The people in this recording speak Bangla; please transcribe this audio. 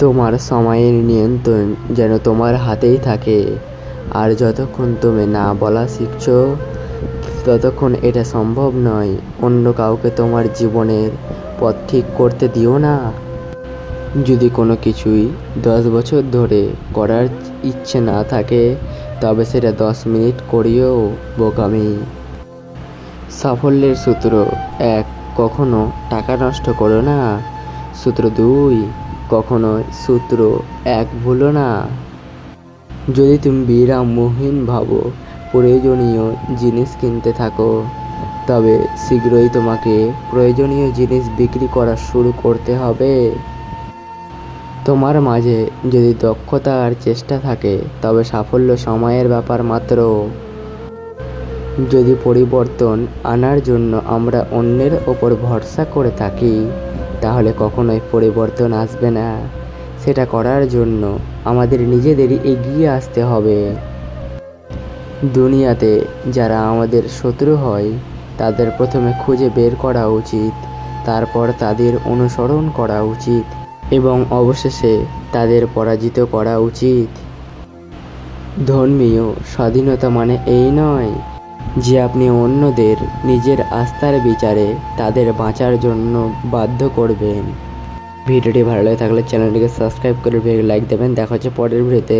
তোমার সময়ের নিয়ন্ত্রণ যেন তোমার হাতেই থাকে। আর যতক্ষণ তুমি না বলা শিখছো ততক্ষণ এটা সম্ভব নয়। অন্য কাউকে তোমার জীবনের পথ ঠিক করতে দিও না। যদি কোনো কিছুই 10 বছর ধরে করার ইচ্ছে না থাকে তবে সেটা 10 মিনিট করিও বোকামি। সাফল্যের সূত্র 1, কখনো টাকা নষ্ট করো না। সূত্র 2, কখনো সূত্র 1 ভুলো না। যদি তুমি বিরামহীন ভাবো প্রয়োজনীয় জিনিস কিনতে থাকো তবে শীঘ্রই তোমাকে প্রয়োজনীয় জিনিস বিক্রি করা শুরু করতে হবে। তোমার মাঝে যদি দক্ষতা আর চেষ্টা থাকে তবে সাফল্য সময়ের ব্যাপার মাত্র। যদি পরিবর্তন আনার জন্য আমরা অন্যের ওপর ভরসা করে থাকি তাহলে কখনোই পরিবর্তন আসবে না। সেটা করার জন্য আমাদের নিজেদেরই এগিয়ে আসতে হবে। দুনিয়াতে যারা আমাদের শত্রু হয় তাদের প্রথমে খুঁজে বের করা উচিত, তারপর তাদের অনুসরণ করা উচিত এবং অবশেষে তাদের পরাজিত করা উচিত। ধর্মীয় স্বাধীনতা মানে এই নয় যে আপনি অন্যদের নিজের আস্থার বিচারে তাদের বাঁচার জন্য বাধ্য করবেন। ভিডিওটি ভালো লাগে থাকলে চ্যানেলটিকে সাবস্ক্রাইব করে লাইক দেবেন। দেখা হচ্ছে পরের ভিডিওতে।